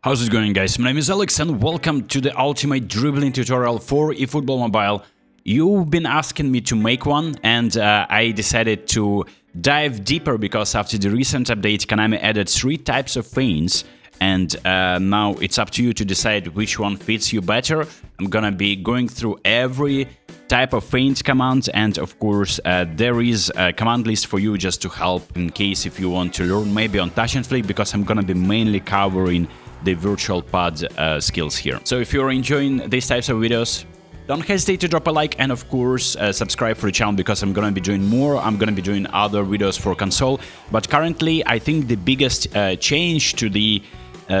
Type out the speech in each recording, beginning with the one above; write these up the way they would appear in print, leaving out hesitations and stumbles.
How's it going, guys? My name is Alex and welcome to the ultimate dribbling tutorial for eFootball Mobile. You've been asking me to make one and I decided to dive deeper because after the recent update Konami added 3 types of feints and now it's up to you to decide which one fits you better. I'm gonna be going through every type of feint command, and of course there is a command list for you just to help in case if you want to learn maybe on touch and flick, because I'm gonna be mainly covering the virtual pad skills here. So if you're enjoying these types of videos, don't hesitate to drop a like and of course subscribe for the channel, because I'm gonna be doing more. I'm gonna be doing other videos for console, but currently I think the biggest change to the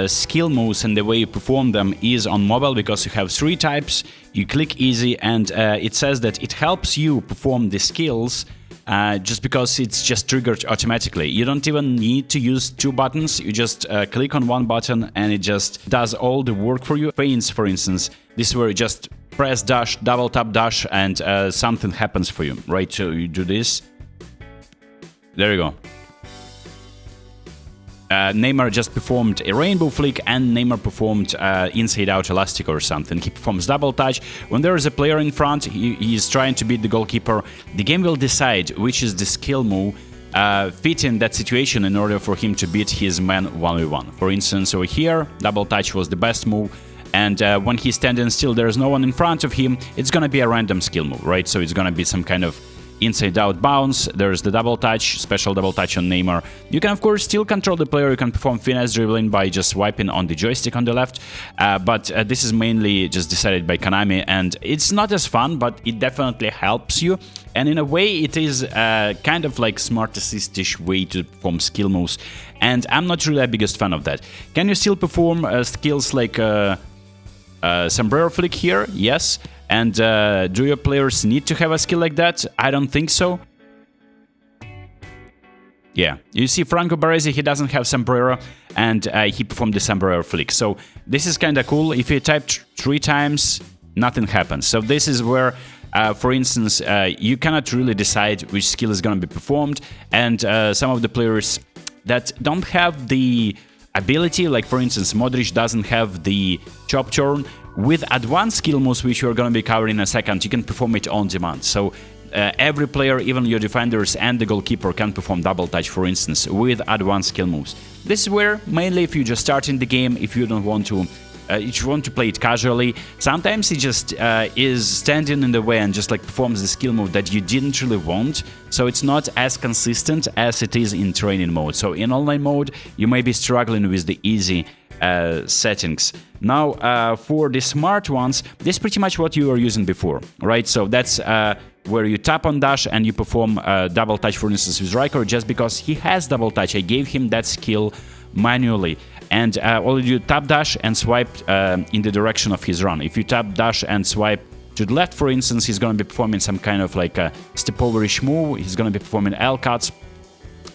skill moves and the way you perform them is on mobile, because you have 3 types. You click easy and it says that it helps you perform the skills just because it's just triggered automatically. You don't even need to use 2 buttons, you just click on 1 button and it just does all the work for you. Feints, for instance, this is where you just press dash, double tap dash and something happens for you, right? So you do this, there you go. Neymar just performed a rainbow flick and Neymar performed inside out elastic or something. He performs double touch. When there is a player in front, he is trying to beat the goalkeeper. The game will decide which is the skill move fit in that situation in order for him to beat his man 1v1. For instance, over here, double touch was the best move. And when he's standing still, there's no one in front of him, it's gonna be a random skill move, right? So it's gonna be some kind of inside out bounce. There's the double touch, special double touch on Neymar. You can of course still control the player. You can perform finesse dribbling by just swiping on the joystick on the left, but this is mainly just decided by Konami and it's not as fun, but it definitely helps you, and in a way it is kind of like smart assist-ish way to perform skill moves, and I'm not really a biggest fan of that. Can you still perform skills like sombrero flick here? Yes. And do your players need to have a skill like that? I don't think so. Yeah, you see Franco Baresi, he doesn't have sombrero, and he performed the sombrero flick. So this is kind of cool. If you type 3 times, nothing happens. So this is where, for instance, you cannot really decide which skill is going to be performed, and some of the players that don't have the ability, like for instance Modric doesn't have the chop turn, with advanced skill moves, which we're going to be covering in a second, you can perform it on demand. So every player, even your defenders and the goalkeeper, can perform double touch, for instance, with advanced skill moves. This is where, mainly if you just start in the game, if you don't want to, if you want to play it casually, sometimes it just is standing in the way and just like performs the skill move that you didn't really want, so it's not as consistent as it is in training mode. So in online mode, you may be struggling with the easy settings. Now for the smart ones, this is pretty much what you were using before, right? So that's where you tap on dash and you perform double touch, for instance with Riker, just because he has double touch. I gave him that skill manually, and all you do, tap dash and swipe in the direction of his run. If you tap dash and swipe to the left, for instance, he's going to be performing some kind of like a step overish move. He's going to be performing L cuts,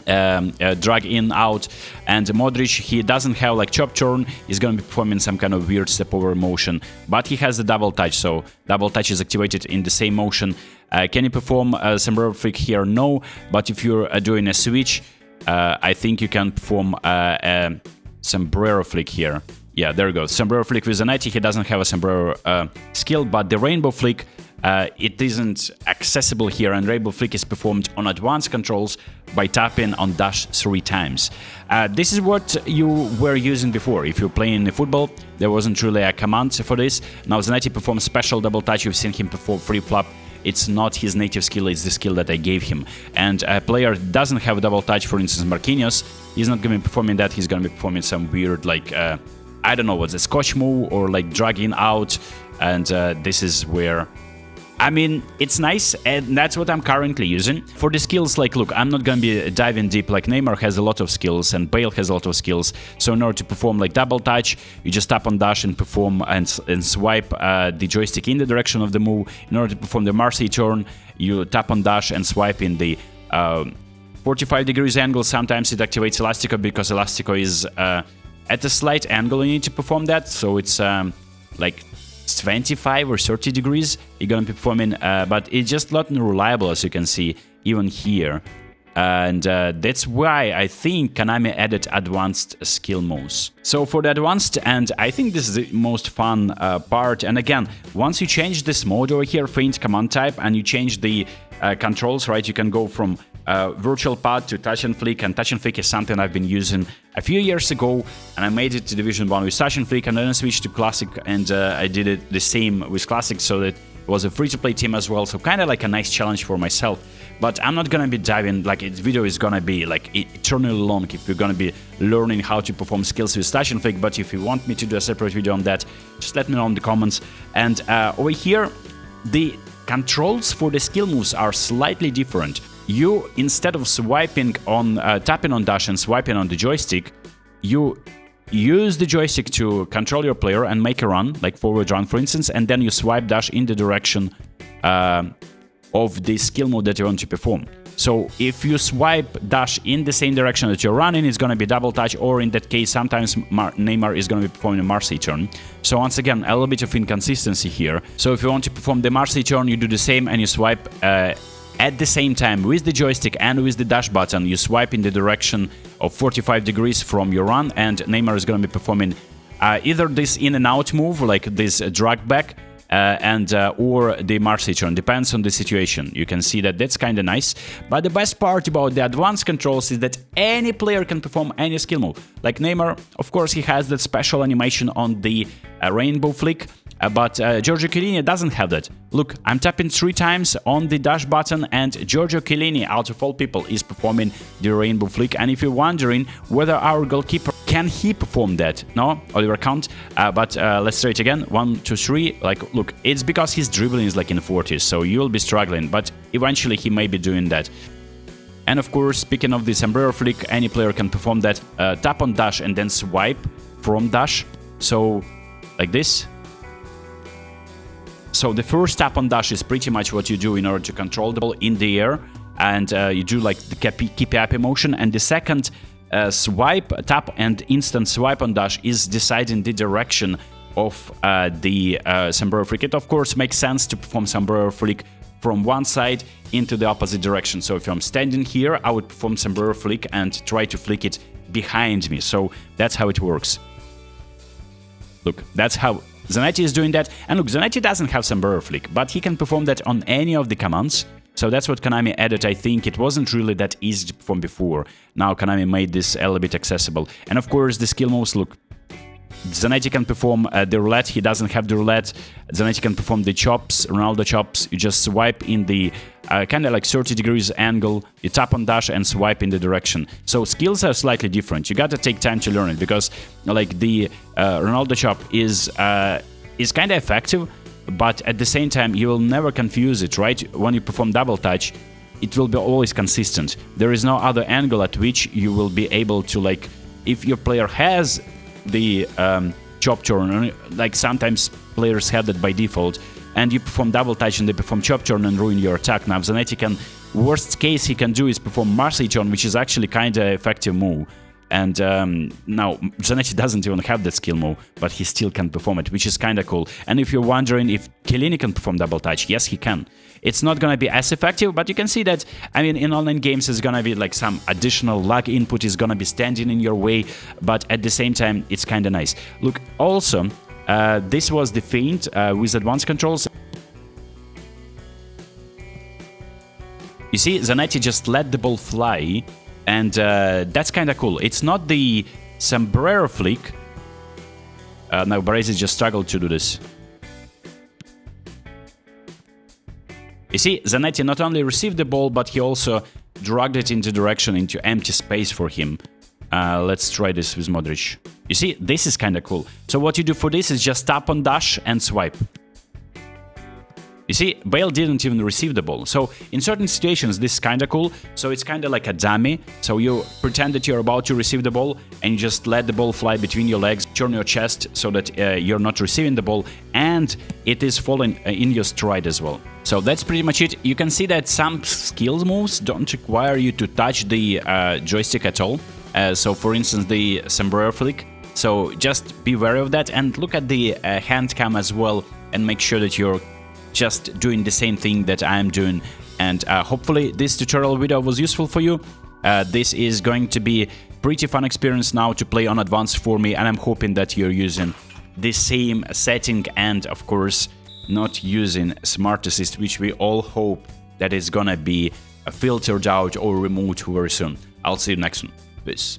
drag in out, and Modric, he doesn't have like chop turn, he's gonna be performing some kind of weird step over motion, but he has the double touch, so double touch is activated in the same motion. Can you perform a sombrero flick here? No, but if you're doing a switch, I think you can perform a sombrero flick here. Yeah, there you go, sombrero flick with Zanetti. He doesn't have a sombrero skill, but the rainbow flick, it isn't accessible here, and rainbow flick is performed on advanced controls by tapping on dash 3 times. This is what you were using before. If you're playing eFootball, there wasn't really a command for this. Now Zanetti performs special double touch. You've seen him perform free flop. It's not his native skill, it's the skill that I gave him. And a player doesn't have a double touch, for instance Marquinhos, he's not going to be performing that. He's going to be performing some weird like I don't know what's a scotch move or like dragging out, and this is where, I mean, it's nice, and that's what I'm currently using. For the skills, like, look, I'm not gonna be diving deep. Like, Neymar has a lot of skills, and Bale has a lot of skills. So in order to perform, like, double touch, you just tap on dash and perform and swipe the joystick in the direction of the move. In order to perform the Marseille turn, you tap on dash and swipe in the 45 degrees angle. Sometimes it activates Elastico, because Elastico is at a slight angle. You need to perform that, so it's like 25 or 30 degrees you're gonna be performing, but it's just not reliable, as you can see even here. And that's why I think Konami added advanced skill moves. So for the advanced, and I think this is the most fun part, and again, once you change this mode over here, feint command type, and you change the controls, right, you can go from virtual pad to touch and flick, and touch and flick is something I've been using a few years ago, and I made it to Division 1 with touch and flick, and then I switched to Classic, and I did it the same with Classic, so that it was a free-to-play team as well, so kind of like a nice challenge for myself. But I'm not gonna be diving, like, this video is gonna be like eternally long if you're gonna be learning how to perform skills with touch and flick. But if you want me to do a separate video on that, just let me know in the comments. And over here, the controls for the skill moves are slightly different. You, instead of swiping on, tapping on dash and swiping on the joystick, you use the joystick to control your player and make a run, like forward run for instance, and then you swipe dash in the direction of the skill mode that you want to perform. So if you swipe dash in the same direction that you're running, it's gonna be double touch, or in that case, sometimes Neymar is gonna be performing a Marseille turn. So once again, a little bit of inconsistency here. So if you want to perform the Marseille turn, you do the same and you swipe at the same time with the joystick and with the dash button. You swipe in the direction of 45 degrees from your run, and Neymar is gonna be performing either this in and out move, like this drag back, or the Marseille turn, depends on the situation. You can see that that's kind of nice. But the best part about the advanced controls is that any player can perform any skill move. Like Neymar, of course, he has that special animation on the rainbow flick, but Giorgio Chiellini doesn't have that. Look, I'm tapping 3 times on the dash button, and Giorgio Chiellini, out of all people, is performing the rainbow flick. And if you're wondering whether our goalkeeper can he perform that? No, Oliver can't. But let's try it again. 1, 2, 3. Like, look, it's because his dribbling is like in the 40s, so you'll be struggling. But eventually, he may be doing that. And of course, speaking of the sombrero flick, any player can perform that. Tap on dash and then swipe from dash. So, like this. So the first tap on dash is pretty much what you do in order to control the ball in the air, and you do like the keep happy motion. And the second swipe, tap and instant swipe on dash is deciding the direction of the sombrero flick. It of course makes sense to perform sombrero flick from one side into the opposite direction. So if I'm standing here, I would perform sombrero flick and try to flick it behind me. So that's how it works. Look, that's how Zanetti is doing that. And look, Zanetti doesn't have sombrero flick, but he can perform that on any of the commands. So that's what Konami added. I think it wasn't really that easy to perform before. Now Konami made this a little bit accessible. And of course, the skill moves, look, Zanetti can perform the roulette. He doesn't have the roulette. Zanetti can perform the chops, Ronaldo chops. You just swipe in the kind of like 30 degrees angle. You tap on dash and swipe in the direction. So skills are slightly different. You gotta take time to learn it, because like the Ronaldo chop is kind of effective, but at the same time you will never confuse it, right? When you perform double touch, it will be always consistent. There is no other angle at which you will be able to, like, if your player has the chop turn, like sometimes players have that by default, and you perform double touch and they perform chop turn and ruin your attack. Now Zanetti can, worst case he can do is perform Marseille turn, which is actually kind of effective move. And now Zanetti doesn't even have that skill move, but he still can perform it, which is kind of cool. And if you're wondering if Chiellini can perform double touch, yes, he can. It's not going to be as effective, but you can see that, I mean, in online games, it's going to be like some additional lag input is going to be standing in your way, but at the same time, it's kind of nice. Look, also, this was the feint with advanced controls. You see, Zanetti just let the ball fly, and that's kind of cool. It's not the sombrero flick. No, Baresi just struggled to do this. You see, Zanetti not only received the ball, but he also dragged it into direction, into empty space for him. Let's try this with Modric. You see, this is kind of cool. So what you do for this is just tap on dash and swipe. You see, Bale didn't even receive the ball. So in certain situations, this is kind of cool. So it's kind of like a dummy. So you pretend that you're about to receive the ball and you just let the ball fly between your legs, turn your chest so that you're not receiving the ball, and it is falling in your stride as well. So that's pretty much it. You can see that some skills moves don't require you to touch the joystick at all. So for instance, the sombrero flick. So just be wary of that and look at the hand cam as well and make sure that you're just doing the same thing that I'm doing. And hopefully this tutorial video was useful for you. This is going to be pretty fun experience now to play on advanced for me, and I'm hoping that you're using the same setting and of course not using Smart Assist, which we all hope that is gonna be filtered out or removed very soon. I'll see you next one. Peace.